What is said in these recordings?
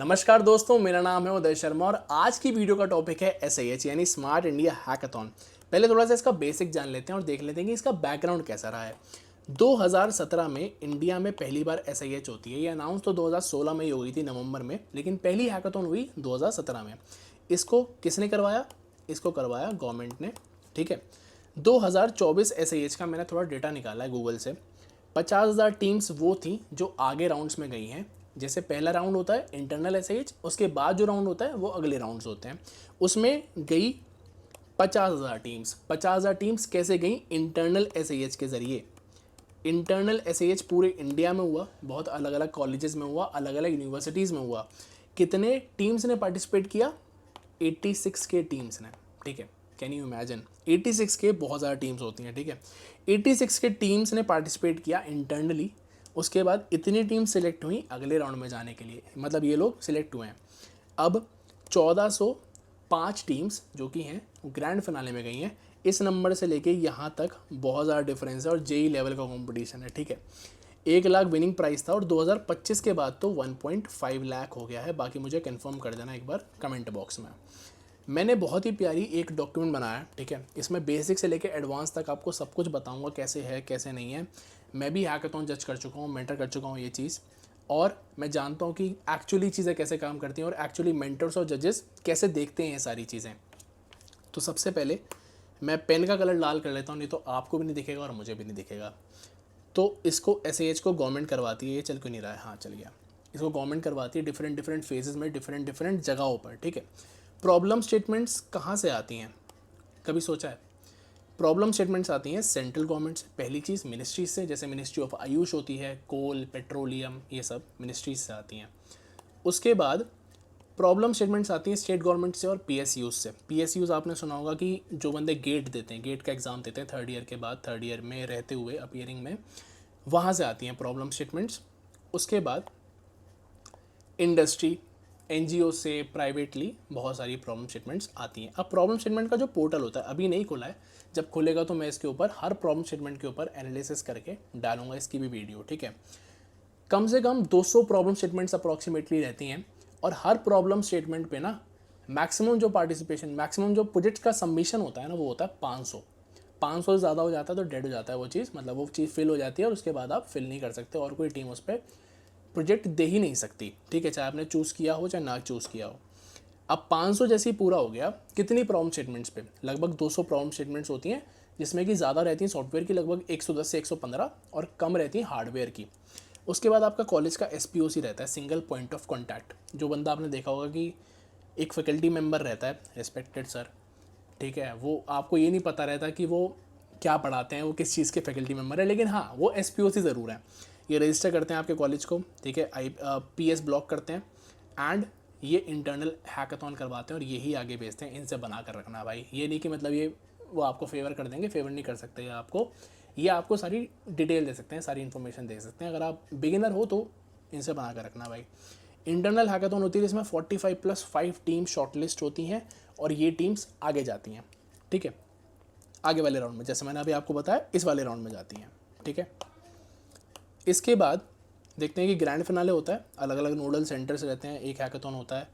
नमस्कार दोस्तों, मेरा नाम है उदय शर्मा और आज की वीडियो का टॉपिक है एसआईएच यानी स्मार्ट इंडिया हैकाथॉन। पहले थोड़ा सा इसका बेसिक जान लेते हैं और देख लेते हैं कि इसका बैकग्राउंड कैसा रहा है। 2017 में इंडिया में पहली बार एसआईएच होती है। ये अनाउंस तो 2016 में ही हुई थी नवंबर में, लेकिन पहली हैकाथॉन हुई 2017 में। इसको किसने करवाया? इसको करवाया गवर्नमेंट ने। ठीक है, 2024 एसआईएच का मैंने थोड़ा डेटा निकाला है गूगल से। 50,000 टीम्स वो थी जो आगे राउंड्स में गई हैं। जैसे पहला राउंड होता है इंटरनल एसआईएच, उसके बाद जो राउंड होता है वो अगले राउंड्स होते हैं। उसमें गई 50,000 टीम्स। 50,000 टीम्स कैसे गई? इंटरनल एसआईएच के ज़रिए। इंटरनल एसआईएच पूरे इंडिया में हुआ, बहुत अलग अलग कॉलेजेस में हुआ, अलग अलग यूनिवर्सिटीज़ में हुआ। कितने टीम्स ने पार्टिसिपेट किया? 86 के टीम्स ने। ठीक है, कैन यू इमेजिन? 86 के बहुत ज़्यादा टीम्स होती हैं। ठीक है, 86 के टीम्स ने पार्टिसिपेट किया इंटरनली। उसके बाद इतनी टीम सिलेक्ट हुई अगले राउंड में जाने के लिए, मतलब ये लोग सिलेक्ट हुए हैं। अब 1405 टीम्स जो कि हैं ग्रैंड फिनाले में गई हैं। इस नंबर से लेके यहाँ तक बहुत ज़्यादा डिफरेंस है और जेई लेवल का कंपटीशन है। ठीक है, 1 लाख विनिंग प्राइस था और 2025 के बाद तो 1.5 लाख हो गया है। बाकी मुझे कंफर्म कर देना एक बार कमेंट बॉक्स में। मैंने बहुत ही प्यारी एक डॉक्यूमेंट बनाया। ठीक है, इसमें बेसिक से लेकर एडवांस तक आपको सब कुछ बताऊंगा, कैसे है कैसे नहीं है। मैं भी हैकाथॉन जज कर चुका हूँ, मेंटर कर चुका हूँ ये चीज़, और मैं जानता हूँ कि एक्चुअली चीज़ें कैसे काम करती हैं और एक्चुअली मेंटर्स और जजेस कैसे देखते हैं ये सारी चीज़ें। तो सबसे पहले मैं पेन का कलर लाल कर लेता हूँ, नहीं तो आपको भी नहीं दिखेगा और मुझे भी नहीं दिखेगा। तो इसको एसएएच को गवर्नमेंट करवाती है। ये चल क्यों नहीं रहा है? हाँ, चल गया। इसको गवर्नमेंट करवाती है डिफरेंट डिफरेंट फेजेस में, डिफरेंट डिफरेंट जगहों पर। ठीक है, प्रॉब्लम स्टेटमेंट्स कहाँ से आती हैं? कभी सोचा है? प्रॉब्लम स्टेटमेंट्स आती हैं सेंट्रल गवर्नमेंट से। पहली चीज़ मिनिस्ट्रीज से, जैसे मिनिस्ट्री ऑफ आयुष होती है, कोल, पेट्रोलियम, ये सब मिनिस्ट्रीज से आती हैं। उसके बाद प्रॉब्लम स्टेटमेंट्स आती हैं स्टेट गवर्नमेंट से और पीएसयूज से। पीएसयूज आपने सुना होगा कि जो बंदे गेट देते हैं, गेट का एग्ज़ाम देते हैं थर्ड ईयर के बाद, थर्ड ईयर में रहते हुए अपीयरिंग में, वहाँ से आती हैं प्रॉब्लम स्टेटमेंट्स। उसके बाद इंडस्ट्री, एनजीओ से, प्राइवेटली बहुत सारी प्रॉब्लम स्टेटमेंट्स आती हैं। अब प्रॉब्लम स्टेटमेंट का जो पोर्टल होता है अभी नहीं खुला है, जब खुलेगा तो मैं इसके ऊपर हर प्रॉब्लम स्टेटमेंट के ऊपर एनालिसिस करके डालूंगा इसकी भी वीडियो। ठीक है, कम से कम 200 प्रॉब्लम स्टेटमेंट्स अप्रॉक्सीमेटली रहती हैं और हर प्रॉब्लम स्टेटमेंट पे ना मैक्सिमम जो पार्टिसिपेशन, मैक्सिमम जो प्रोजेक्ट का सबमिशन होता है ना, वो होता है 500। 500 से ज़्यादा हो जाता है तो डेड हो जाता है वो चीज़, मतलब वो चीज़ फिल हो जाती है और उसके बाद आप फिल नहीं कर सकते और कोई टीम उस पर प्रोजेक्ट दे ही नहीं सकती। ठीक है, चाहे आपने चूज़ किया हो चाहे ना चूज़ किया हो। अब 500 जैसे ही पूरा हो गया, कितनी प्रॉब्लम स्टेटमेंट्स पे? लगभग 200 प्रॉब्लम स्टेटमेंट्स होती हैं, जिसमें कि ज़्यादा रहती हैं सॉफ्टवेयर की, लगभग 110 से 115, और कम रहती हैं हार्डवेयर की। उसके बाद आपका कॉलेज का एसपीओसी रहता है, सिंगल पॉइंट ऑफ कॉन्टैक्ट। जो बंदा आपने देखा होगा कि एक फैकल्टी मेम्बर रहता है, रिस्पेक्टेड सर। ठीक है, वो आपको ये नहीं पता रहता कि वो क्या पढ़ाते हैं, वो किस चीज़ के फैकल्टी मेम्बर है, लेकिन हाँ वो एसपीओसी ज़रूर है। ये रजिस्टर करते हैं आपके कॉलेज को। ठीक है, पीएस ब्लॉक करते हैं एंड ये इंटरनल हैकाथॉन करवाते हैं और यही आगे भेजते हैं। इनसे बना कर रखना भाई। ये नहीं कि मतलब ये वो आपको फेवर कर देंगे, फेवर नहीं कर सकते। ये आपको सारी डिटेल दे सकते हैं, सारी इन्फॉर्मेशन दे सकते हैं। अगर आप बिगिनर हो तो इनसे बना कर रखना भाई। इंटरनल हैकाथॉन होती है जिसमें 45+5 टीम शॉर्टलिस्ट होती हैं और ये टीम्स आगे जाती हैं। ठीक है, आगे वाले राउंड में, जैसे मैंने अभी आपको बताया, इस वाले राउंड में जाती हैं। ठीक है, इसके बाद देखते हैं कि ग्रैंड फिनाले होता है, अलग अलग नोडल सेंटर्स रहते हैं, एक हैकाथॉन होता है।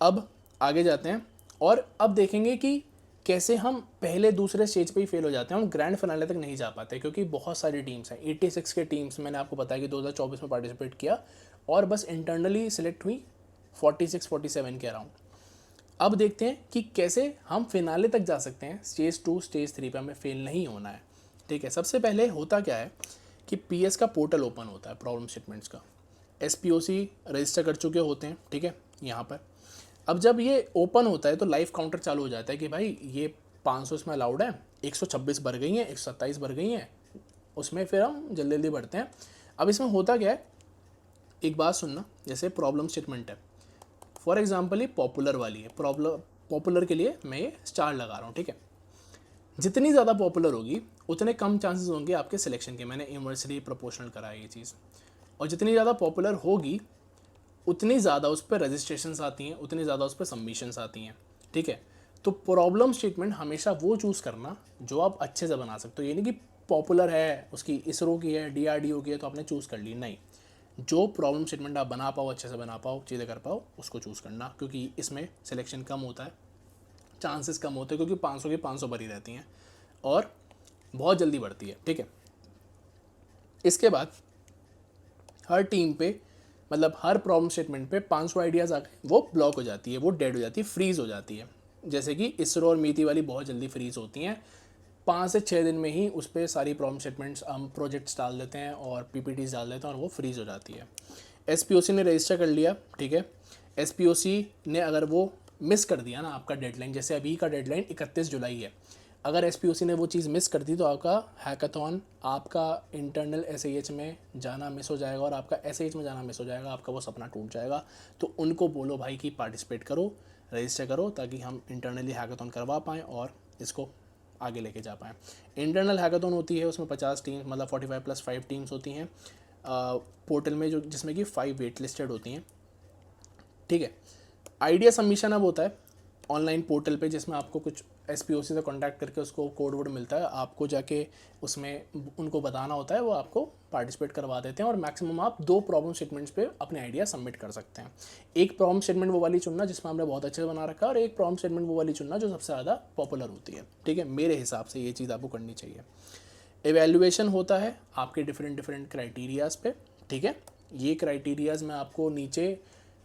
अब आगे जाते हैं और अब देखेंगे कि कैसे हम पहले दूसरे स्टेज पे ही फेल हो जाते हैं और ग्रैंड फिनाले तक नहीं जा पाते, क्योंकि बहुत सारी टीम्स हैं। 86 के टीम्स मैंने आपको बताया कि 2024 में पार्टिसिपेट किया और बस इंटरनली सिलेक्ट हुई 46-47 के अराउंड। अब देखते हैं कि कैसे हम फिनाले तक जा सकते हैं। स्टेज 2 स्टेज 3 पे हमें फेल नहीं होना है। ठीक है, सबसे पहले होता क्या है कि पीएस का पोर्टल ओपन होता है प्रॉब्लम स्टेटमेंट्स का। एसपीओसी रजिस्टर कर चुके होते हैं। ठीक है, यहाँ पर अब जब ये ओपन होता है तो लाइव काउंटर चालू हो जाता है कि भाई ये 500 इसमें अलाउड है, 126 भर गई हैं, 127 भर गई हैं, उसमें फिर हम जल्दी जल्दी बढ़ते हैं। अब इसमें होता क्या है, एक बात सुनना, जैसे प्रॉब्लम स्टेटमेंट है, फॉर एग्जाम्पल ये पॉपुलर वाली है। पॉपुलर के लिए मैं ये स्टार लगा रहा हूँ। ठीक है, जितनी ज़्यादा पॉपुलर होगी उतने कम चांसेस होंगे आपके सिलेक्शन के। मैंने इन्वर्सली प्रोपोर्शनल करा है ये चीज़। और जितनी ज़्यादा पॉपुलर होगी उतनी ज़्यादा उस पर रजिस्ट्रेशंस आती हैं, उतनी ज़्यादा उस पर सबमिशंस आती हैं। ठीक है, तो प्रॉब्लम स्टेटमेंट हमेशा वो चूज़ करना जो आप अच्छे से बना सकते हो। ये नहीं कि पॉपुलर है, उसकी इसरो की है, डीआरडीओ की है तो आपने चूज़ कर ली, नहीं। जो प्रॉब्लम स्टेटमेंट आप बना पाओ, अच्छे से बना पाओ, चीज़ें कर पाओ, उसको चूज़ करना, क्योंकि इसमें सिलेक्शन कम होता है, चांसेस कम होते हैं, क्योंकि 500 की 500 भरी रहती हैं और बहुत जल्दी बढ़ती है। ठीक है, इसके बाद हर टीम पे, मतलब हर प्रॉब्लम स्टेटमेंट पे 500 आइडियाज़ आ गए, वो ब्लॉक हो जाती है, वो डेड हो जाती है, फ्रीज़ हो जाती है। जैसे कि इसरो और मीति वाली बहुत जल्दी फ्रीज़ होती हैं, 5 से 6 दिन में ही उस पर सारी प्रॉब्लम स्टेटमेंट्स हम प्रोजेक्ट्स डाल देते हैं और पीपीटीज डाल देते हैं और वो फ्रीज़ हो जाती है। एसपीओसी ने रजिस्टर कर लिया, ठीक है, एसपीओसी ने अगर वो मिस कर दिया ना आपका डेडलाइन, जैसे अभी का डेडलाइन 31 जुलाई है, अगर एसपीओसी ने वो चीज़ मिस कर दी तो आपका हैकाथॉन, आपका इंटरनल एसएएच में जाना मिस हो जाएगा और आपका एसएएच में जाना मिस हो जाएगा, आपका वो सपना टूट जाएगा। तो उनको बोलो भाई कि पार्टिसिपेट करो, रजिस्टर करो, ताकि हम इंटरनली हैकाथॉन करवा पाएँ और इसको आगे लेके जा पाएँ। इंटरनल हैकाथॉन होती है, उसमें 50 टीम, मतलब 45+5 टीम्स होती हैं पोर्टल में, जो जिसमें कि 5 वेट लिस्टेड होती हैं। ठीक है, आइडिया सबमिशन अब होता है ऑनलाइन पोर्टल पे, जिसमें आपको कुछ एसपीओसी से कांटेक्ट करके उसको कोड वोड मिलता है, आपको जाके उसमें उनको बताना होता है, वो आपको पार्टिसिपेट करवा देते हैं और मैक्सिमम आप 2 प्रॉब्लम स्टेटमेंट्स पे अपने आइडिया सबमिट कर सकते हैं। एक प्रॉब्लम स्टेटमेंट वो वाली चुनना जिसमें हमने बहुत अच्छे से बना रखा है, और एक प्रॉब्लम स्टेटमेंट वो वाली चुनना जो सबसे ज़्यादा पॉपुलर होती है। ठीक है, मेरे हिसाब से ये चीज़ आपको करनी चाहिए। एवेल्युएशन होता है आपके डिफरेंट क्राइटेरियाज़ पे। ठीक है, ये क्राइटेरियाज़ मैं आपको नीचे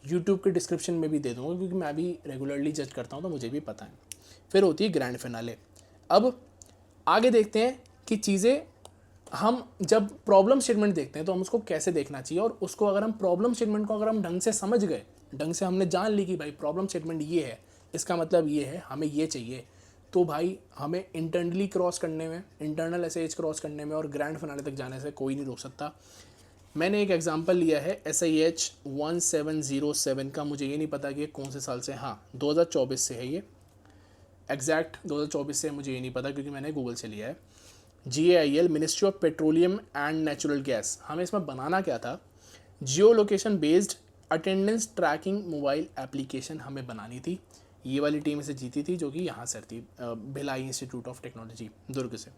यूट्यूब के डिस्क्रिप्शन में भी दे दूँगा, क्योंकि मैं भी रेगुलरली जज करता हूँ तो मुझे भी पता है। फिर होती है ग्रैंड फिनाले। अब आगे देखते हैं कि चीज़ें, हम जब प्रॉब्लम स्टेटमेंट देखते हैं तो हम उसको कैसे देखना चाहिए, और उसको अगर हम प्रॉब्लम स्टेटमेंट को अगर हम ढंग से समझ गए, ढंग से हमने जान ली कि भाई प्रॉब्लम स्टेटमेंट ये है, इसका मतलब ये है, हमें ये चाहिए, तो भाई हमें इंटरनली क्रॉस करने में, इंटरनल एसएएच क्रॉस करने में और ग्रैंड फिनाले तक जाने से कोई नहीं रोक सकता। मैंने एक एग्जांपल लिया है SIH 1707 का, मुझे ये नहीं पता कि ये कौन से साल से, हाँ 2024 से है, ये एग्जैक्ट 2024 से मुझे ये नहीं पता क्योंकि मैंने गूगल से लिया है। GAIL, ministry of petroleum and natural gas. हमें इसमें बनाना क्या था, geo location based attendance tracking mobile application हमें बनानी थी। ये वाली टीम इसे जीती थी, जो कि यहाँ से थी, भिलाई इंस्टीट्यूट ऑफ टेक्नोलॉजी दुर्ग से।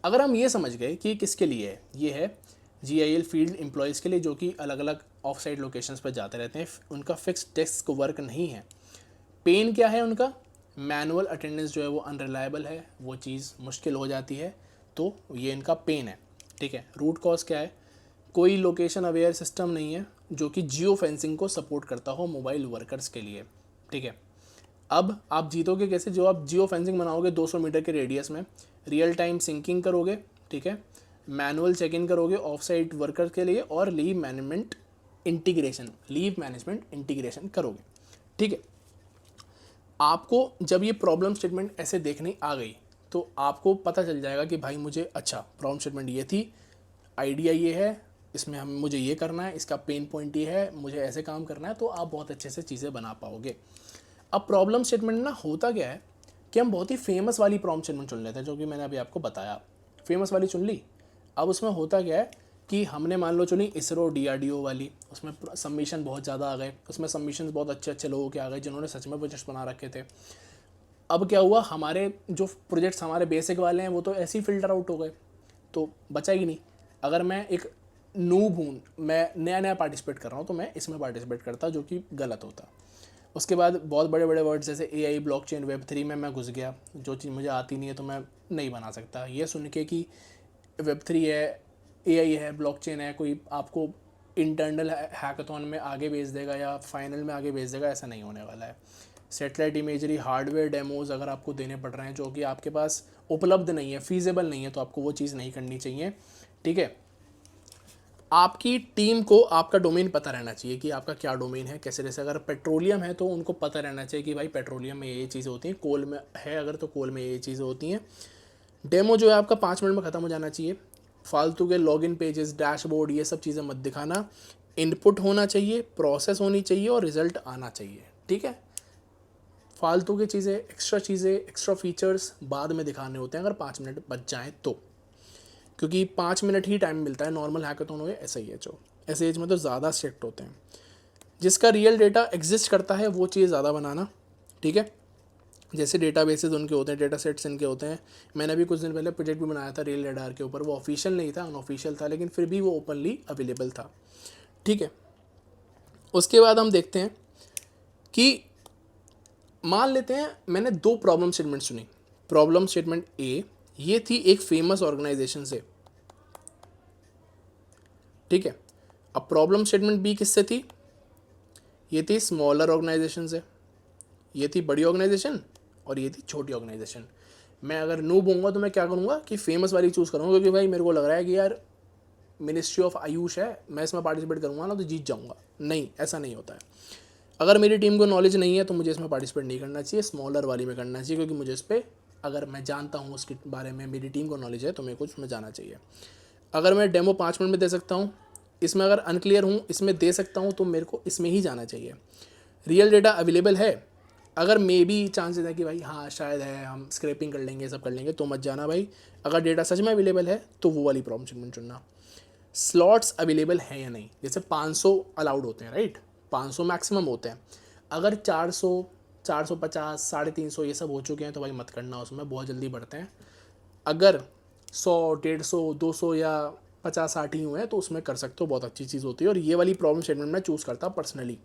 अगर हम ये समझ गए कि किसके लिए है, ये है GIL फील्ड एम्प्लॉयज़ के लिए, जो कि अलग अलग ऑफ साइड लोकेशंस पर जाते रहते हैं, उनका फिक्स डेस्क वर्क नहीं है। पेन क्या है उनका, मैनुअल अटेंडेंस जो है वो अनरिलायबल है, वो चीज़ मुश्किल हो जाती है, तो ये इनका पेन है। ठीक है, रूट कॉज क्या है, कोई लोकेशन अवेयर सिस्टम नहीं है जो कि जियो फेंसिंग को सपोर्ट करता हो मोबाइल वर्कर्स के लिए। ठीक है, अब आप जीतोगे कैसे, जो आप जियो फेंसिंग बनाओगे 200 मीटर के रेडियस में, रियल टाइम सिंकिंग करोगे, ठीक है, मैनुअल चेक इन करोगे ऑफ साइट वर्कर्स के लिए, और लीव मैनेजमेंट इंटीग्रेशन करोगे। ठीक है, आपको जब ये प्रॉब्लम स्टेटमेंट ऐसे देखने आ गई तो आपको पता चल जाएगा कि भाई मुझे, अच्छा प्रॉब्लम स्टेटमेंट ये थी, आइडिया ये है, इसमें हम मुझे ये करना है, इसका पेन पॉइंट ये है, मुझे ऐसे काम करना है, तो आप बहुत अच्छे से चीज़ें बना पाओगे। अब प्रॉब्लम स्टेटमेंट ना होता क्या है कि हम बहुत ही फेमस वाली प्रॉब्लम स्टेटमेंट चुन लेते हैं, जो कि मैंने अभी आपको बताया, फेमस वाली चुन ली। अब उसमें होता क्या है कि हमने मान लो चुनी इसरो DRDO वाली, उसमें सबमिशन बहुत ज़्यादा आ गए, उसमें सबमिशन बहुत अच्छे अच्छे लोगों के आ गए जिन्होंने सच में प्रोजेक्ट्स बना रखे थे। अब क्या हुआ, हमारे जो प्रोजेक्ट्स हमारे बेसिक वाले हैं वो तो ऐसे ही फिल्टर आउट हो गए, तो बचा ही नहीं। अगर मैं एक नूब हूँ, मैं नया नया पार्टिसिपेट कर रहा हूँ, तो मैं इसमें पार्टिसिपेट करता, जो कि गलत होता। उसके बाद बहुत बड़े बड़े वर्ड्स जैसे AI, ब्लॉकचेन, Web3 में मैं घुस गया, जो चीज़ मुझे आती नहीं है तो मैं नहीं बना सकता। ये सुन के कि Web3 है, AI है, ब्लॉकचेन है, कोई आपको इंटरनल हैकाथॉन में आगे भेज देगा या फाइनल में आगे भेज देगा, ऐसा नहीं होने वाला है। सेटेलाइट इमेजरी, हार्डवेयर डेमोज अगर आपको देने पड़ रहे हैं जो कि आपके पास उपलब्ध नहीं है, फीजेबल नहीं है, तो आपको वो चीज़ नहीं करनी चाहिए। ठीक है, आपकी टीम को आपका डोमेन पता रहना चाहिए कि आपका क्या डोमेन है, कैसे, जैसे अगर पेट्रोलियम है तो उनको पता रहना चाहिए कि भाई पेट्रोलियम में ये चीज़ें होती हैं, कोल में है अगर तो कोल में ये चीज़ें होती हैं। डेमो जो है आपका 5 मिनट में ख़त्म हो जाना चाहिए। फालतू के लॉगिन पेजेस, डैशबोर्ड, ये सब चीज़ें मत दिखाना। इनपुट होना चाहिए, प्रोसेस होनी चाहिए और रिजल्ट आना चाहिए। ठीक है, फालतू की चीज़ें, एक्स्ट्रा फीचर्स बाद में दिखाने होते हैं अगर 5 मिनट बच जाएँ तो, क्योंकि 5 मिनट ही टाइम मिलता है नॉर्मल हैकाथॉन हो या SIH में तो ज़्यादा स्ट्रिक्ट होते हैं। जिसका रियल डेटा एग्जिस्ट करता है वो चीज़ ज़्यादा बनाना। ठीक है, जैसे डेटाबेसेस उनके होते हैं, डेटा सेट्स इनके होते हैं। मैंने अभी कुछ दिन पहले प्रोजेक्ट भी बनाया था रेल रडार के ऊपर, वो ऑफिशियल नहीं था, अनऑफिशियल था, लेकिन फिर भी वो ओपनली अवेलेबल था। ठीक है, उसके बाद हम देखते हैं कि मान लेते हैं मैंने दो प्रॉब्लम स्टेटमेंट सुनी। प्रॉब्लम स्टेटमेंट ए ये थी एक फेमस ऑर्गेनाइजेशन से, ठीक है। अब प्रॉब्लम स्टेटमेंट बी किससे थी? ये थी स्मॉलर ऑर्गेनाइजेशन से, ये थी बड़ी ऑर्गेनाइजेशन और ये थी छोटी ऑर्गेनाइजेशन। मैं अगर नो बोलूँगा तो मैं क्या करूँगा कि फेमस वाली चूज़ करूँगा, क्योंकि भाई मेरे को लग रहा है कि यार मिनिस्ट्री ऑफ आयुष है, मैं इसमें पार्टिसिपेट करूँगा ना तो जीत जाऊँगा। नहीं, ऐसा नहीं होता है। अगर मेरी टीम को नॉलेज नहीं है तो मुझे इसमें पार्टिसिपेट नहीं करना चाहिए, स्मॉलर वाली में करना चाहिए, क्योंकि मुझे इस पर अगर मैं जानता हूँ उसके बारे में, मेरी टीम को नॉलेज है, तो मेरे को उसमें जाना चाहिए। अगर मैं डेमो 5 मिनट में दे सकता हूँ, इसमें अगर अनक्लियर हूँ इसमें दे सकता हूँ, तो मेरे को इसमें ही जाना चाहिए। रियल डेटा अवेलेबल है, अगर मे बी चांसेस है कि भाई हाँ शायद है, हम स्क्रैपिंग कर लेंगे, सब कर लेंगे, तो मत जाना भाई। अगर डेटा सच में अवेलेबल है तो वो वाली प्रॉब्लम स्टेटमेंट चुनना। स्लॉट्स अवेलेबल हैं या नहीं, जैसे 500 अलाउड होते हैं, राइट, 500 मैक्सिमम होते हैं। अगर 400, 450, 350 ये सब हो चुके हैं तो भाई मत करना, उसमें बहुत जल्दी बढ़ते हैं। अगर 100, 150, 200 या 50-60 ही हुए हैं तो उसमें कर सकते हो, बहुत अच्छी चीज़ होती है। और ये वाली प्रॉब्लम स्टेटमेंट मैं चूज़ करता पर्सनली।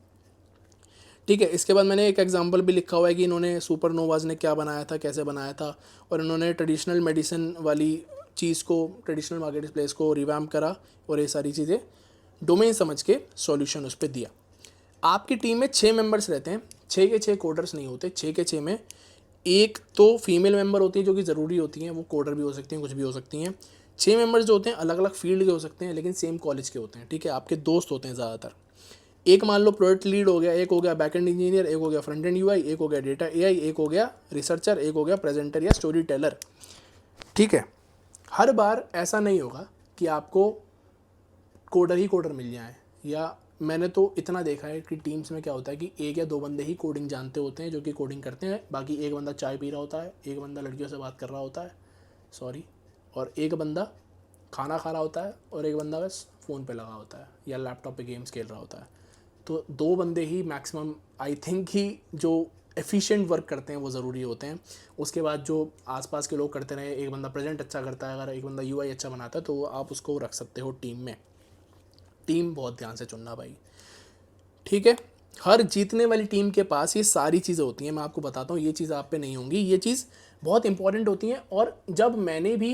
ठीक है, इसके बाद मैंने एक एग्जांपल भी लिखा हुआ है कि इन्होंने सुपरनोवाज ने क्या बनाया था, कैसे बनाया था, और इन्होंने ट्रेडिशनल मेडिसिन वाली चीज़ को, ट्रेडिशनल मार्केट प्लेस को रिवैम्प करा, और ये सारी चीज़ें डोमेन समझ के सॉल्यूशन उस पर दिया। आपकी टीम में 6 मेंबर्स रहते हैं, 6 के 6 कोडर्स नहीं होते, 6 के 6 में एक तो फीमेल मेंबर होती है जो कि ज़रूरी होती हैं, वो कोडर भी हो सकती हैं, कुछ भी हो सकती हैं। 6 मेंबर्स जो होते हैं अलग अलग फील्ड के हो सकते हैं, लेकिन सेम कॉलेज के होते हैं, ठीक है, आपके दोस्त होते हैं ज़्यादातर। एक मान लो प्रोजेक्ट लीड हो गया, एक हो गया बैकएंड इंजीनियर, एक हो गया फ्रंट एंड यूआई, एक हो गया डेटा एआई, एक हो गया रिसर्चर, एक हो गया प्रेजेंटर या स्टोरी टेलर। ठीक है, हर बार ऐसा नहीं होगा कि आपको कोडर ही कोडर मिल जाए, या मैंने तो इतना देखा है कि टीम्स में क्या होता है कि एक या दो बंदे ही कोडिंग जानते होते हैं जो कि कोडिंग करते हैं, बाकी एक बंदा चाय पी रहा होता है, एक बंदा लड़कियों से बात कर रहा होता है, सॉरी, और एक बंदा खाना खा रहा होता है, और एक बंदा बस फ़ोन पे लगा होता है या लैपटॉप पे गेम्स खेल रहा होता है। तो 2 बंदे ही मैक्सिमम आई थिंक ही जो एफिशिएंट वर्क करते हैं वो ज़रूरी होते हैं। उसके बाद जो आसपास के लोग करते रहे, एक बंदा प्रेजेंट अच्छा करता है, अगर एक बंदा यूआई अच्छा बनाता है, तो आप उसको रख सकते हो टीम में। टीम बहुत ध्यान से चुनना भाई, ठीक है। हर जीतने वाली टीम के पास ये सारी चीज़ें होती हैं, मैं आपको बताता हूँ, ये चीज़ आप पे नहीं होंगी, ये चीज़ बहुत इंपॉर्टेंट होती हैं। और जब मैंने भी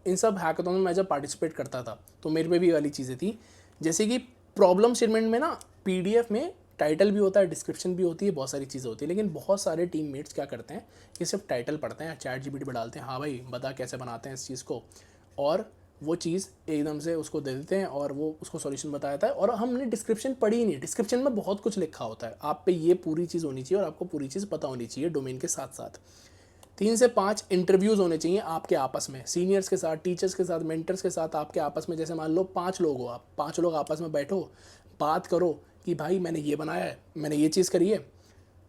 इन सब हैकाथॉन में मैं जब पार्टिसिपेट करता था तो मेरे पे भी वाली चीज़ें थी, जैसे कि प्रॉब्लम स्टेटमेंट में ना पीडीएफ में टाइटल भी होता है, डिस्क्रिप्शन भी होती है, बहुत सारी चीज़ें होती है, लेकिन बहुत सारे टीममेट्स क्या करते हैं कि सिर्फ टाइटल पढ़ते हैं, चैट जीपीटी पर डालते हैं, हाँ भाई बता कैसे बनाते हैं इस चीज़ को, और वो चीज़ एकदम से उसको दे देते हैं और वो उसको सॉल्यूशन बता देता है, और हमने डिस्क्रिप्शन पढ़ी ही नहीं। डिस्क्रिप्शन में बहुत कुछ लिखा होता है, आप पे ये पूरी चीज़ होनी चाहिए और आपको पूरी चीज़ पता होनी चाहिए डोमेन के साथ साथ। 3 से 5 इंटरव्यूज़ होने चाहिए आपके आपस में, सीनियर्स के साथ, टीचर्स के साथ, मेंटर्स के साथ, आपके आपस में। जैसे मान लो 5 लोग हो, आप 5 लोग आपस में बैठो, बात करो कि भाई मैंने ये बनाया है, मैंने ये चीज़ करी है।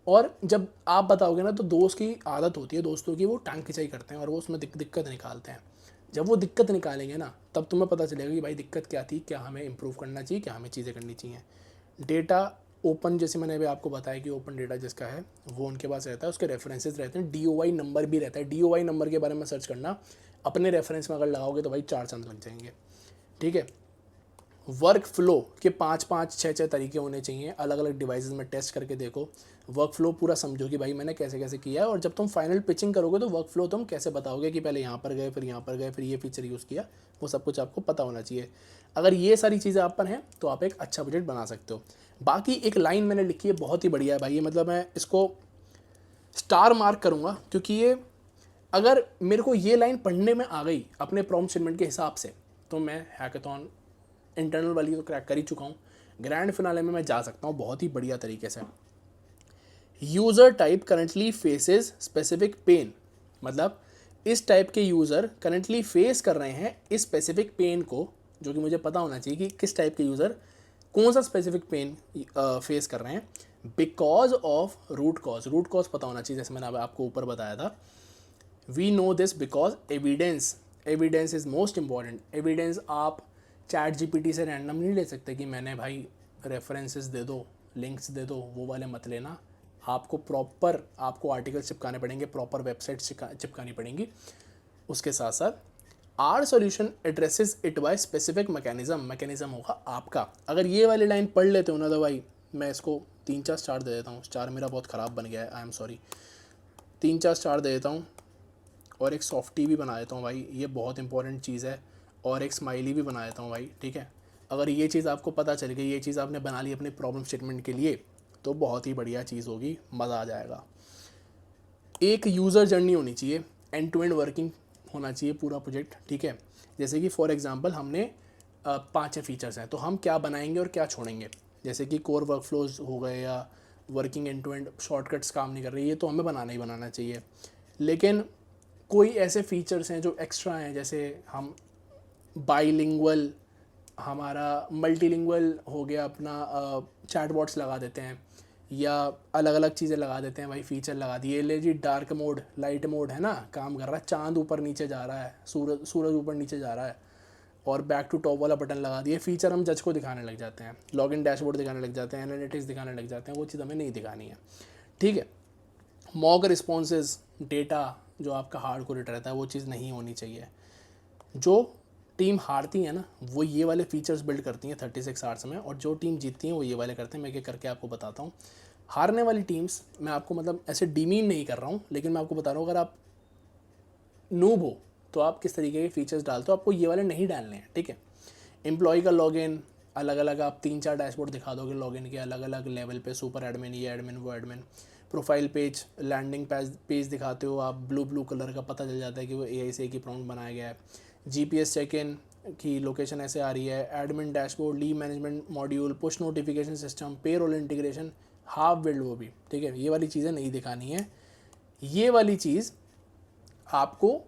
और जब आप बताओगे ना तो दोस्त की आदत होती है, दोस्तों की, वो टांग खिंचाई करते हैं और वो उसमें दिक्कत निकालते हैं। जब वो दिक्कत निकालेंगे ना तब तुम्हें पता चलेगा कि भाई दिक्कत क्या थी, क्या हमें इंप्रूव करना चाहिए, क्या हमें चीज़ें करनी चाहिए। डेटा ओपन, जैसे मैंने अभी आपको बताया कि ओपन डेटा जिसका है वो उनके पास रहता है, उसके रेफरेंसेस रहते हैं, डीओवाई नंबर भी रहता है। डीओवाई नंबर के बारे में सर्च करना, अपने रेफरेंस में अगर लगाओगे तो भाई 4 चांद लग जाएंगे, ठीक है। वर्क फ्लो के 5-5, 6-6 तरीके होने चाहिए, अलग अलग डिवाइसेस में टेस्ट करके देखो, वर्क फ्लो पूरा समझो कि भाई मैंने कैसे कैसे किया है। और जब तुम फाइनल पिचिंग करोगे तो वर्क फ्लो तुम कैसे बताओगे कि पहले यहाँ पर गए, फिर यहाँ पर गए, फिर ये फीचर यूज़ किया, वो सब कुछ आपको पता होना चाहिए। अगर ये सारी चीज़ें आप पर हैं तो आप एक अच्छा बजट बना सकते हो। बाकी एक लाइन मैंने लिखी है, बहुत ही बढ़िया है भाई ये, मतलब मैं इसको स्टार मार्क करूँगा, क्योंकि ये अगर मेरे को ये लाइन पढ़ने में आ गई अपने प्रॉम्प्ट स्टेटमेंट के हिसाब से तो मैं हैकाथॉन इंटरनल वाली तो क्रैक कर ही चुका हूँ, ग्रैंड फिनाले में मैं जा सकता हूँ बहुत ही बढ़िया तरीके से। User type currently faces specific pain, मतलब इस टाइप के यूज़र करंटली फेस कर रहे हैं इस स्पेसिफिक पेन को, जो कि मुझे पता होना चाहिए कि किस टाइप के यूज़र कौन सा स्पेसिफिक पेन फेस कर रहे हैं। बिकॉज ऑफ रूट कॉज पता होना चाहिए, जैसे मैंने अब आपको ऊपर बताया था। We know this because evidence is most important. Evidence आप चैट जीपीटी से रैंडम नहीं ले सकते कि मैंने भाई रेफरेंसेस दे दो, लिंक्स दे दो, वो वाले मत लेना। आपको प्रॉपर आपको आर्टिकल चिपकाने पड़ेंगे, प्रॉपर वेबसाइट चिपकानी पड़ेंगी। उसके साथ साथ our solution addresses it by specific mechanism होगा आपका। अगर ये वाली लाइन पढ़ लेते हो ना तो भाई मैं इसको 3-4 स्टार दे देता हूँ। स्टार मेरा बहुत ख़राब बन गया है, आई एम सॉरी। 3-4 स्टार दे देता हूँ और एक सॉफ्टी भी बना देता हूँ भाई, ये बहुत इंपॉर्टेंट चीज़ है। और एक स्माइली भी बना देता हूँ भाई, ठीक है। अगर ये चीज़ आपको पता चल गई, ये चीज़ आपने बना ली अपने प्रॉब्लम स्टेटमेंट के लिए, तो बहुत ही बढ़िया चीज़ होगी, मज़ा आ जाएगा। एक यूज़र जर्नी होनी चाहिए, एंड टू एंड वर्किंग होना चाहिए पूरा प्रोजेक्ट, ठीक है। जैसे कि फॉर एग्जांपल हमने 5 फीचर्स हैं, तो हम क्या बनाएंगे और क्या छोड़ेंगे। जैसे कि कोर वर्कफ्लोज हो गए या working end to end shortcuts काम नहीं कर रही है, तो हमें बनाना ही बनाना चाहिए। लेकिन कोई ऐसे फीचर्स हैं जो एक्स्ट्रा हैं, जैसे हम बाईलिंगुअल, हमारा मल्टीलिंगुअल हो गया, अपना चैटबॉट्स लगा देते हैं या अलग अलग चीज़ें लगा देते हैं भाई, फीचर लगा दिए। ले जी डार्क मोड, लाइट मोड है ना, काम कर रहा है, चांद ऊपर नीचे जा रहा है, सूरज ऊपर नीचे जा रहा है, और बैक टू टॉप वाला बटन लगा दिए। फीचर हम जज को दिखाने लग जाते हैं, लॉगिन डैशबोर्ड दिखाने लग जाते हैं, एनालिटिक्स दिखाने लग जाते हैं, वो चीज़ हमें नहीं दिखानी है, ठीक है। मॉक रिस्पॉन्सेज, डेटा जो आपका हार्ड कोडेड रहता है, वो चीज़ नहीं होनी चाहिए। जो टीम हारती है ना, वो ये वाले फीचर्स बिल्ड करती हैं 36 आवर्स में, और जो टीम जीतती हैं वो ये वाले करते हैं। मैं क्या करके आपको बताता हूँ। हारने वाली टीम्स, मैं आपको मतलब ऐसे डीमीन नहीं कर रहा हूँ, लेकिन मैं आपको बता रहा हूँ, अगर आप नूब हो तो आप किस तरीके के फीचर्स डालते हो, आपको ये वाले नहीं डालने हैं, ठीक है। एम्प्लॉय का लॉगिन अलग अलग, आप 3-4 डैशबोर्ड दिखा दोगे लॉगिन के अलग अलग लेवल पे, सुपर एडमिन, ये एडमिन, वो admin. Profile page, landing page दिखाते हो आप, ब्लू कलर का, पता चल जाता है कि वो AI से एक ही प्रॉम्प्ट बनाया गया है। GPS चेक इन की लोकेशन ऐसे आ रही है, admin dashboard, leave management module, push notification system, payroll integration, half build, वो भी, ठीक है। ये वाली चीज़ें नहीं दिखानी है, ये वाली चीज़ आपको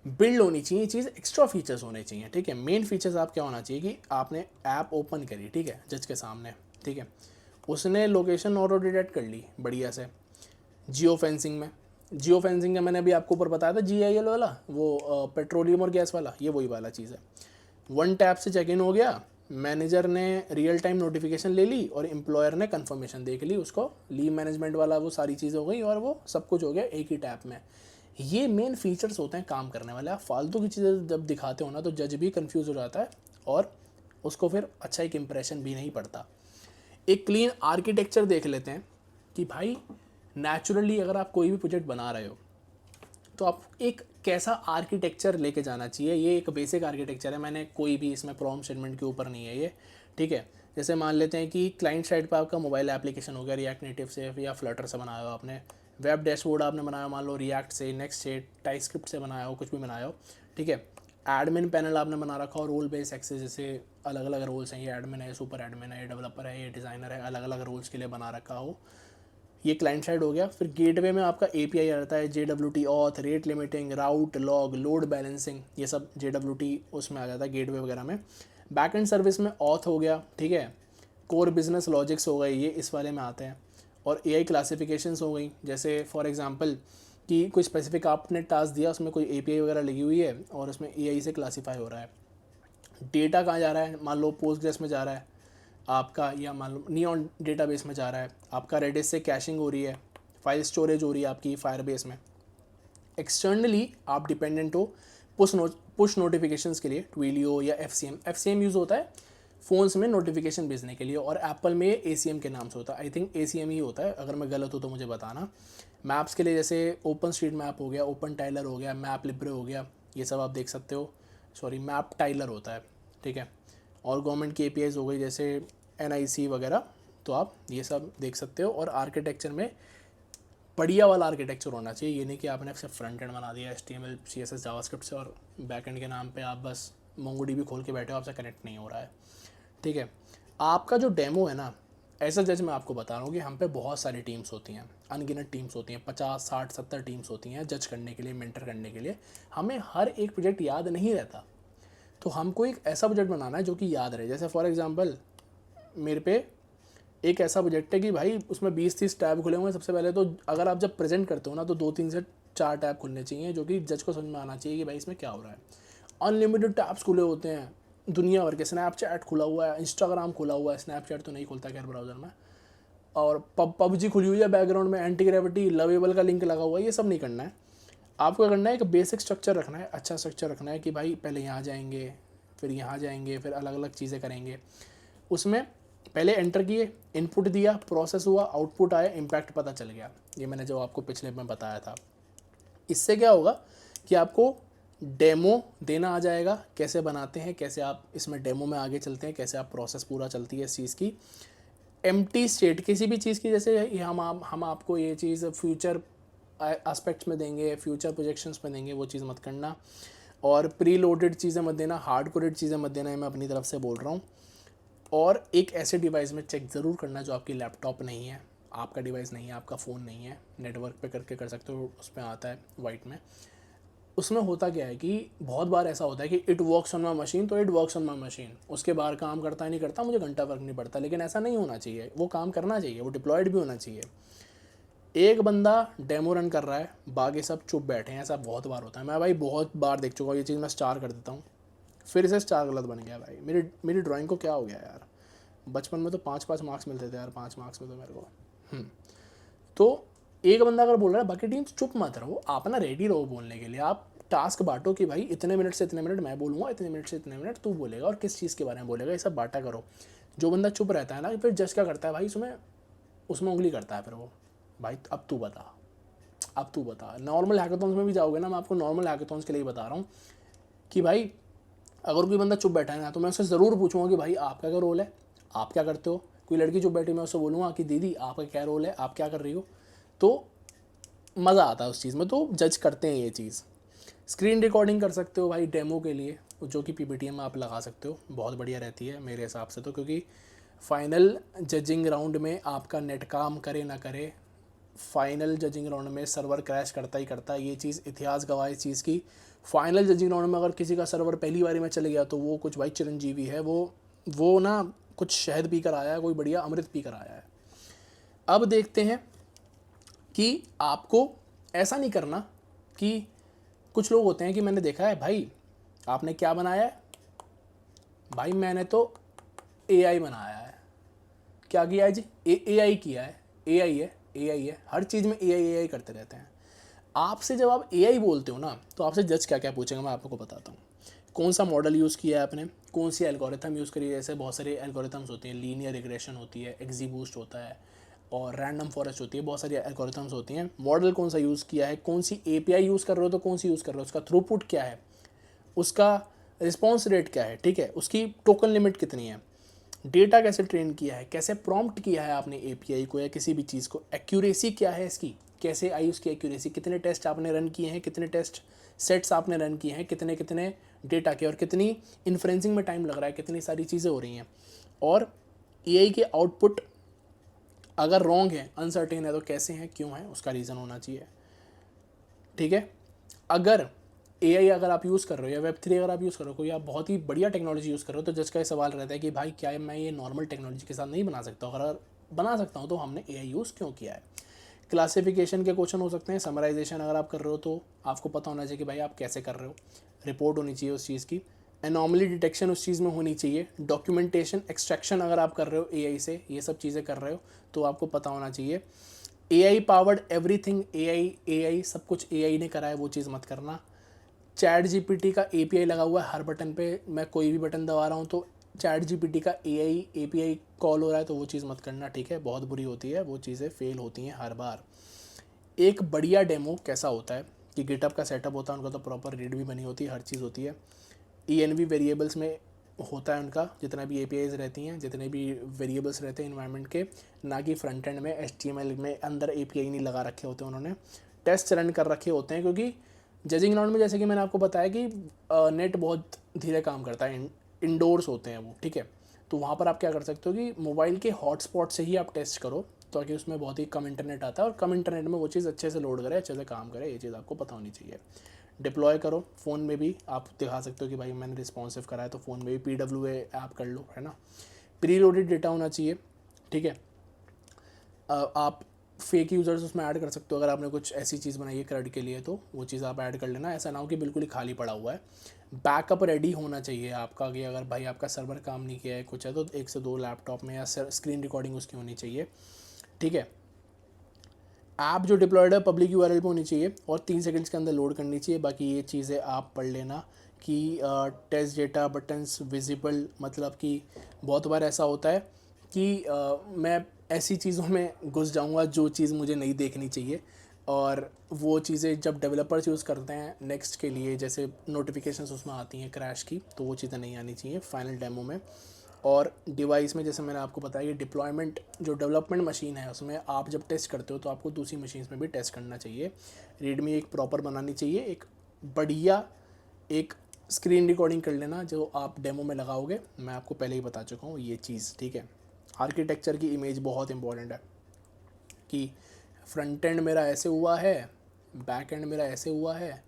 बिल्ड होनी चाहिए, चीज़ एक्स्ट्रा फीचर्स होने चाहिए, ठीक है। मेन फीचर्स आप क्या होना चाहिए कि आपने ऐप ओपन करी, ठीक है, जज के सामने, ठीक है, उसने लोकेशन ऑटो डिटेक्ट कर ली बढ़िया से। जियो फेंसिंग में, जियो फेंसिंग का मैंने अभी आपको ऊपर बताया था, GIL वाला, वो पेट्रोलियम और गैस वाला, ये वही वाला चीज़ है। वन टैप से चेक इन हो गया, मैनेजर ने रियल टाइम नोटिफिकेशन ले ली और एम्प्लॉयर ने कंफर्मेशन देख ली, उसको लीव मैनेजमेंट वाला वो सारी चीज़ हो गई और वो सब कुछ हो गया एक ही टैप में। ये मेन फीचर्स होते हैं काम करने वाले। आप फालतू की चीज़ें जब दिखाते हो ना, तो जज भी कंफ्यूज हो जाता है और उसको फिर अच्छा एक इम्प्रेशन भी नहीं पड़ता। एक क्लीन आर्किटेक्चर देख लेते हैं कि भाई नेचुरली अगर आप कोई भी प्रोजेक्ट बना रहे हो तो आप एक कैसा आर्किटेक्चर लेके जाना चाहिए। ये एक बेसिक आर्किटेक्चर है, मैंने कोई भी इसमें प्रॉम्प्ट स्टेटमेंट के ऊपर नहीं है ये, ठीक है। जैसे मान लेते हैं कि क्लाइंट साइड पर आपका मोबाइल एप्लीकेशन हो गया रिएक्ट नेटिव से या फ्लटर से बनाया हो आपने, वेब डैशबोर्ड आपने बनाया मान लो रिएक्ट से, नेक्स्ट से, टाइपस्क्रिप्ट से बनाया हो, कुछ भी बनाया हो, ठीक है। एडमिन पैनल आपने बना रखा हो, रोल बेस्ड एक्सेस, जैसे अलग अलग रोल्स हैं, ये एडमिन है, सुपर एडमिन है, ये डेवलपर है, ये डिज़ाइनर है, अलग अलग रोल्स के लिए बना रखा हो, ये क्लाइंट साइड हो गया। फिर गेटवे में आपका API आता है, JWT ऑथ, रेट लिमिटिंग, राउट लॉग, लोड बैलेंसिंग, ये सब JWT उसमें आ जाता है गेटवे वगैरह में। बैक एंड सर्विस में ऑथ हो गया, ठीक है। कोर बिजनेस लॉजिक्स हो गए, ये इस वाले में आते हैं। और AI क्लासिफिकेशंस हो गई, जैसे फॉर एग्जांपल कि कोई स्पेसिफिक आपने टास्क दिया, उसमें कोई API वगैरह लगी हुई है और उसमें AI से क्लासीफाई हो रहा है। डेटा कहाँ जा रहा है, मान लो पोस्टग्रेस में जा रहा है आपका, या मान लो नियॉन डेटाबेस में जा रहा है आपका, रेडिस से कैशिंग हो रही है, फाइल स्टोरेज हो रही है आपकी फायरबेस में। एक्सटर्नली आप डिपेंडेंट हो पुश नोटिफिकेशंस के लिए, ट्विलियो या FCM यूज़ होता है फ़ोन्स में नोटिफिकेशन भेजने के लिए, और एप्पल में ACM के नाम से होता है, आई थिंक ACM ही होता है, अगर मैं गलत हूँ तो मुझे बताना। मैप्स के लिए जैसे ओपन स्ट्रीट मैप हो गया, ओपन टाइलर हो गया, मैप लिब्रे हो गया, ये सब आप देख सकते हो। सॉरी, मैप टाइलर होता है, ठीक है। और गवर्नमेंट की APIs हो गई जैसे NIC वगैरह, तो आप ये सब देख सकते हो। और आर्किटेक्चर में बढ़िया वाला आर्किटेक्चर होना चाहिए, ये नहीं कि आपने सिर्फ फ्रंट एंड बना दिया HTML CSS जावास्क्रिप्ट से और बैक एंड के नाम पे आप बस MongoDB खोल के बैठे हो, आपसे कनेक्ट नहीं हो रहा है, ठीक है। आपका जो डेमो है ना, ऐसा जज मैं आपको बता रहा हूँ कि हम पे बहुत सारी टीम्स होती हैं, अनगिनत टीम्स होती हैं, 50 60 70 टीम्स होती हैं जज करने के लिए, मेंटर करने के लिए। हमें हर एक प्रोजेक्ट याद नहीं रहता, तो हमको एक ऐसा प्रोजेक्ट बनाना है जो कि याद रहे। जैसे फॉर एग्जांपल मेरे पे एक ऐसा प्रोजेक्ट है कि भाई उसमें 20-30 टैब खुले हुए हैं। सबसे पहले तो अगर आप जब प्रेजेंट करते हो ना, तो 2-3 से 4 टैब खुलने चाहिए, जो कि जज को समझ में आना चाहिए कि भाई इसमें क्या हो रहा है। अनलिमिटेड टैब्स खुले होते हैं दुनिया भर के, स्नैपचैट खुला हुआ है, इंस्टाग्राम खुला हुआ है, स्नैपचैट तो नहीं खुलता खैर ब्राउज़र में, और पबजी खुली हुई है बैकग्राउंड में, एंटी ग्रेविटी लवेबल का लिंक लगा हुआ है, ये सब नहीं करना है। आपको क्या करना है, एक बेसिक स्ट्रक्चर रखना है, अच्छा स्ट्रक्चर रखना है कि भाई पहले यहाँ जाएंगे, फिर यहाँ जाएंगे, फिर अलग अलग चीज़ें करेंगे। उसमें पहले एंटर किए, इनपुट दिया, प्रोसेस हुआ, आउटपुट आया, इम्पैक्ट पता चल गया। ये मैंने जो आपको पिछले में बताया था। इससे क्या होगा कि आपको डेमो देना आ जाएगा, कैसे बनाते हैं, कैसे आप इसमें डेमो में आगे चलते हैं, कैसे आप प्रोसेस पूरा चलती है इस चीज़ की। एम्प्टी स्टेट किसी भी चीज़ की, जैसे हम आपको ये चीज़ फ्यूचर एस्पेक्ट्स में देंगे, फ्यूचर प्रोजेक्शंस में देंगे, वो चीज़ मत करना। और प्री लोडेड चीज़ें मत देना, हार्ड कोडेड चीज़ें मत देना, ये मैं अपनी तरफ से बोल रहा हूँ। और एक ऐसे डिवाइस में चेक ज़रूर करना जो आपकी लैपटॉप नहीं है, आपका डिवाइस नहीं है, आपका फ़ोन नहीं है, नेटवर्क पे करके कर सकते हो, उसमें आता है वाइट में। उसमें होता क्या है कि बहुत बार ऐसा होता है कि it works on my machine, तो it works on my machine, उसके बाहर काम करता है नहीं करता मुझे घंटा फर्क नहीं पड़ता। लेकिन ऐसा नहीं होना चाहिए, वो काम करना चाहिए, वो डिप्लॉयड भी होना चाहिए। एक बंदा डेमो रन कर रहा है, बाकी सब चुप बैठे हैं, ऐसा बहुत बार होता है। मैं भाई बहुत बार देख चुका हूँ ये चीज़, मैं स्टार कर देता हूँ, फिर से स्टार गलत बन गया। भाई मेरी ड्राइंग को क्या हो गया यार। बचपन में तो 5-5 मार्क्स मिलते थे यार, 5 मार्क्स में तो मेरे को। तो एक बंदा अगर बोल रहा है, बाकी टीम चुप मत रहो, आप ना रेडी रहो बोलने के लिए। आप टास्क बांटो कि भाई इतने मिनट से इतने मिनट मैं बोलूँगा, इतने मिनट से इतने मिनट तू बोलेगा, और किस चीज़ के बारे में बोलेगा, ये सब बांटा करो। जो बंदा चुप रहता है ना, फिर जज क्या करता है भाई, उसमें उंगली करता है फिर वो, भाई अब तू बता, अब तू बता। नॉर्मल हैकाथॉन्स में भी जाओगे ना, मैं आपको नॉर्मल हैकाथॉन्स के लिए बता रहा हूँ कि भाई अगर कोई बंदा चुप बैठा है ना, तो मैं उससे ज़रूर पूछूंगा कि भाई आपका क्या रोल है, आप क्या करते हो। कोई लड़की चुप बैठी, मैं उससे बोलूँगा कि दीदी आपका क्या रोल है, आप क्या कर रही हो। तो मज़ा आता है उस चीज़ में, तो जज करते हैं ये चीज़। स्क्रीन रिकॉर्डिंग कर सकते हो भाई डेमो के लिए, जो कि पीपीटीएम में आप लगा सकते हो, बहुत बढ़िया रहती है मेरे हिसाब से तो। क्योंकि फाइनल जजिंग राउंड में आपका नेट काम करे ना करे, फाइनल जजिंग राउंड में सर्वर क्रैश करता ही करता है, ये चीज़ इतिहास गवाह इस चीज़ की। फाइनल जजिंग राउंड में अगर किसी का सर्वर पहली बारी में चले गया तो वो कुछ भाई चिरंजीवी है, वो ना कुछ शहद पी कर आया है, कोई बढ़िया अमृत पी कर आया है। अब देखते हैं कि आपको ऐसा नहीं करना कि कुछ लोग होते हैं कि मैंने देखा है, भाई आपने क्या बनाया है, भाई मैंने तो एआई बनाया है। क्या किया है जी, एआई किया है, एआई है, एआई है, हर चीज़ में एआई एआई करते रहते हैं। आपसे जब आप एआई बोलते हो ना, तो आपसे जज क्या क्या पूछेगा मैं आपको बताता हूँ। कौन सा मॉडल यूज़ किया है आपने, कौन सी एल्गोरिथम यूज़ करी है। जैसे बहुत सारे एल्गोरिथम्स होती हैं, लीनियर रिग्रेशन होती है, एक्जीबूस्ट होता है, और रैंडम फॉरेस्ट होती है, बहुत सारी एल्गोरिथम्स होती हैं। मॉडल कौन सा यूज़ किया है, कौन सी एपीआई यूज़ कर रहे हो, तो कौन सी यूज़ कर रहे हो, उसका थ्रूपुट क्या है, उसका रिस्पॉन्स रेट क्या है, ठीक है, उसकी टोकन लिमिट कितनी है, डेटा कैसे ट्रेन किया है, कैसे प्रॉम्प्ट किया है आपने एपीआई को या किसी भी चीज़ को, एक्यूरेसी क्या है इसकी, कैसे आई उसकी एक्यूरेसी, कितने टेस्ट आपने रन किए हैं, कितने टेस्ट सेट्स आपने रन किए हैं, कितने कितने डेटा के, और कितनी इन्फ्रेंसिंग में टाइम लग रहा है, कितनी सारी चीज़ें हो रही हैं। और एआई के आउटपुट अगर रॉन्ग है, अनसर्टेन है, तो कैसे हैं, क्यों है, उसका रीज़न होना चाहिए, ठीक है। अगर एआई अगर आप यूज़ कर रहे हो या वेब3 अगर आप यूज़ कर रहे हो, कोई आप बहुत ही बढ़िया टेक्नोलॉजी यूज़ कर रहे हो, तो जज का ये सवाल रहता है कि भाई क्या मैं ये नॉर्मल टेक्नोलॉजी के साथ नहीं बना सकता, अगर बना सकता हूँ तो हमने एआई यूज़ क्यों किया है। क्लासिफिकेशन के क्वेश्चन हो सकते हैं, समराइजेशन अगर आप कर रहे हो तो आपको पता होना चाहिए कि भाई आप कैसे कर रहे हो, रिपोर्ट होनी चाहिए उस चीज़ की, एनॉमली डिटेक्शन उस चीज़ में होनी चाहिए, डॉक्यूमेंटेशन एक्सट्रैक्शन अगर आप कर रहे हो एआई से, ये सब चीज़ें कर रहे हो तो आपको पता होना चाहिए। एआई पावर्ड एवरीथिंग, एआई सब कुछ एआई ने करा है, वो चीज़ मत करना। चैट जीपीटी का एपीआई लगा हुआ है हर बटन पे, मैं कोई भी बटन दबा रहा हूँ तो चैट जीपीटी का एआई एपीआई कॉल हो रहा है, तो वो चीज़ मत करना, ठीक है, बहुत बुरी होती है, वो चीज़ें फेल होती हैं हर बार। एक बढ़िया डेमो कैसा होता है कि गिटअप का सेटअप होता है उनका, तो प्रॉपर रीड भी बनी होती है, हर चीज़ होती है, ईएनवी वेरिएबल्स में होता है उनका, जितना भी एपीआईज रहती हैं, जितने भी वेरिएबल्स रहते हैं इन्वायरमेंट के, ना कि फ्रंट एंड में एचटीएमएल में अंदर एपीआई नहीं लगा रखे होते उन्होंने, टेस्ट रन कर रखे होते हैं। क्योंकि जजिंग राउंड में जैसे कि मैंने आपको बताया कि नेट बहुत धीरे काम करता है, इंडोर्स होते हैं वो, ठीक है, तो वहाँ पर आप क्या कर सकते हो कि मोबाइल के हॉटस्पॉट से ही आप टेस्ट करो, ताकि उसमें बहुत ही कम इंटरनेट आता है, और कम इंटरनेट में वो चीज़ अच्छे से लोड करे, अच्छे से काम करे, ये चीज़ आपको पता होनी चाहिए। डिप्लॉय करो, फ़ोन में भी आप दिखा सकते हो कि भाई मैंने रिस्पॉन्सिव करा है, तो फ़ोन में भी PWA ऐप कर लो, है ना। प्री लोडेड डेटा होना चाहिए, ठीक है। आप फेक यूज़र्स उसमें ऐड कर सकते हो, अगर आपने कुछ ऐसी चीज़ बनाई है क्रेड के लिए तो वो चीज़ आप ऐड कर लेना, ऐसा ना हो कि बिल्कुल ही खाली पड़ा हुआ है। बैकअप रेडी होना चाहिए आपका, कि अगर भाई आपका सर्वर काम नहीं किया है कुछ है, तो 1 से 2 लैपटॉप में या स्क्रीन रिकॉर्डिंग उसकी होनी चाहिए। ठीक है। ऐप जो डिप्लॉयड है पब्लिक यूआरएल पे होनी चाहिए और 3 सेकंड्स के अंदर लोड करनी चाहिए। बाकी ये चीज़ें आप पढ़ लेना कि टेस्ट डेटा बटन्स विजिबल, मतलब कि बहुत बार ऐसा होता है कि मैं ऐसी चीज़ों में घुस जाऊंगा जो चीज़ मुझे नहीं देखनी चाहिए, और वो चीज़ें जब डेवलपर्स यूज़ करते हैं नेक्स्ट के लिए, जैसे नोटिफिकेशंस उसमें आती हैं क्रैश की, तो वो चीज़ें नहीं आनी चाहिए फाइनल डेमो में। और डिवाइस में जैसे मैंने आपको बताया कि डिप्लॉयमेंट जो डेवलपमेंट मशीन है उसमें आप जब टेस्ट करते हो तो आपको दूसरी मशीन्स में भी टेस्ट करना चाहिए। रीडमी एक प्रॉपर बनानी चाहिए, एक बढ़िया एक स्क्रीन रिकॉर्डिंग कर लेना जो आप डेमो में लगाओगे, मैं आपको पहले ही बता चुका हूँ ये चीज़, ठीक है। आर्किटेक्चर की इमेज बहुत इंपॉर्टेंट है कि फ्रंट एंड मेरा ऐसे हुआ है, बैक एंड मेरा ऐसे हुआ है,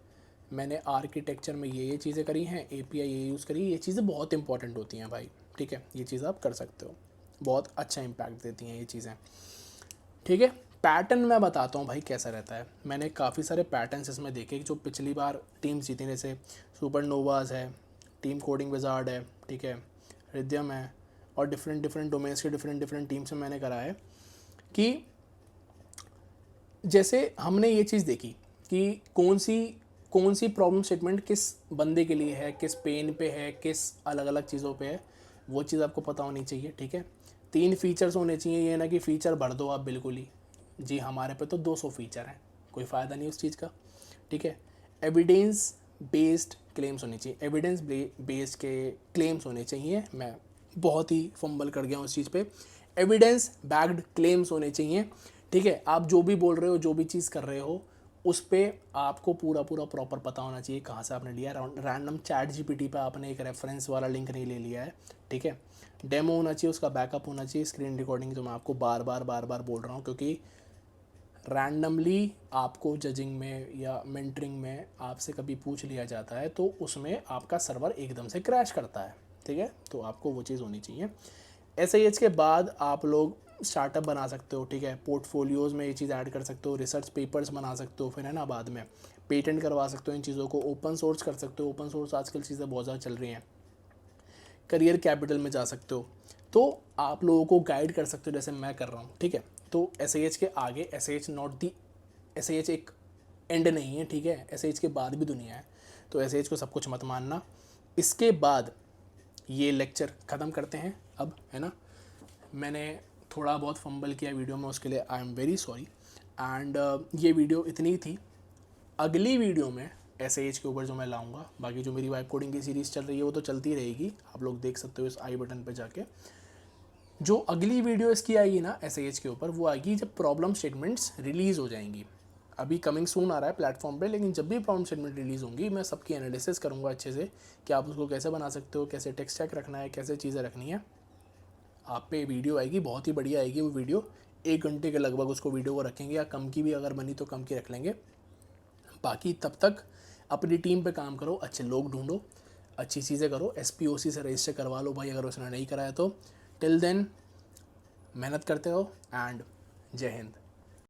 मैंने आर्किटेक्चर में ये चीज़ें करी हैं, एपीआई ये यूज़ करी, ये चीज़ें बहुत इंपॉर्टेंट होती हैं भाई, ठीक है। ये चीज़ आप कर सकते हो, बहुत अच्छा इम्पैक्ट देती हैं ये चीज़ें, ठीक है। पैटर्न मैं बताता हूँ भाई कैसा रहता है। मैंने काफ़ी सारे पैटर्न्स इसमें देखे जो पिछली बार टीम्स जीती, जैसे सुपरनोवाज है, टीम कोडिंग विजार्ड है, ठीक है, रिद्यम है, और डिफरेंट डिफरेंट डोमेन्स के डिफरेंट डिफरेंट टीम से मैंने करा है कि जैसे हमने ये चीज़ देखी कि कौन सी प्रॉब्लम स्टेटमेंट किस बंदे के लिए है, किस पेन पे है, किस अलग अलग चीज़ों पे है, वो चीज़ आपको पता होनी चाहिए, ठीक है। 3 फीचर्स होने चाहिए, ये ना कि फ़ीचर भर दो आप बिल्कुल ही, जी हमारे पे तो 200 फीचर हैं, कोई फ़ायदा नहीं उस चीज़ का, ठीक है। एविडेंस बेस्ड क्लेम्स होने चाहिए, एविडेंस बेस्ड के क्लेम्स होने चाहिए, मैं बहुत ही फंबल कर गया हूँ उस चीज़ पे। एविडेंस बैक्ड क्लेम्स होने चाहिए, ठीक है। आप जो भी बोल रहे हो, जो भी चीज़ कर रहे हो, उस पर आपको पूरा पूरा प्रॉपर पता होना चाहिए कहाँ से आपने लिया। रैंडम चैट जीपीटी पे आपने एक रेफरेंस वाला लिंक नहीं ले लिया है, ठीक है। डेमो होना चाहिए, उसका बैकअप होना चाहिए, स्क्रीन रिकॉर्डिंग, जो मैं आपको बार बार बोल रहा हूँ, क्योंकि रैंडमली आपको जजिंग में या मेंटरिंग में आपसे कभी पूछ लिया जाता है तो उसमें आपका सर्वर एकदम से क्रैश करता है, ठीक है। तो आपको वो चीज़ होनी चाहिए। एसआईएच के बाद आप लोग स्टार्टअप बना सकते हो, ठीक है, पोर्टफोलियोज़ में ये चीज़ ऐड कर सकते हो, रिसर्च पेपर्स बना सकते हो, फिर है ना, बाद में पेटेंट करवा सकते हो इन चीज़ों को, ओपन सोर्स कर सकते हो, ओपन सोर्स आजकल चीज़ें बहुत ज़्यादा चल रही हैं, करियर कैपिटल में जा सकते हो, तो आप लोगों को गाइड कर सकते हो जैसे मैं कर रहा हूँ, ठीक है। तो एसआईएच के आगे, एसआईएच नॉट दी, एसआईएच एक एंड नहीं है, ठीक है, एसआईएच के बाद भी दुनिया है, तो एसआईएच को सब कुछ मत मानना। इसके बाद ये लेक्चर ख़त्म करते हैं अब, है ना। मैंने थोड़ा बहुत फंबल किया वीडियो में, उसके लिए I am very sorry. And ये वीडियो इतनी थी। अगली वीडियो में एसआईएच के ऊपर जो मैं लाऊंगा, बाकी जो मेरी वाइब कोडिंग की सीरीज़ चल रही है वो तो चलती रहेगी, आप लोग देख सकते हो इस आई बटन पे जाके। जो अगली वीडियो इसकी आएगी ना एसआईएच के ऊपर, वो आएगी जब प्रॉब्लम स्टेटमेंट्स रिलीज़ हो जाएंगी। अभी कमिंग सून आ रहा है प्लेटफॉर्म पे, लेकिन जब भी प्रॉब्लम स्टेटमेंट रिलीज़ होंगी मैं सबकी एनालिसिस करूँगा अच्छे से कि आप उसको कैसे बना सकते हो, कैसे टेक्स्ट चेक रखना है, कैसे चीज़ें रखनी है। आप पे वीडियो आएगी, बहुत ही बढ़िया आएगी वो वीडियो, 1 घंटे के लगभग उसको वीडियो को रखेंगे, या कम की भी अगर बनी तो कम की रख लेंगे। बाकी तब तक अपनी टीम पे काम करो, अच्छे लोग ढूंढो, अच्छी चीज़ें करो, SPOC से रजिस्टर करवा लो भाई अगर उसने नहीं कराया तो। टिल देन मेहनत करते रहो एंड जय हिंद।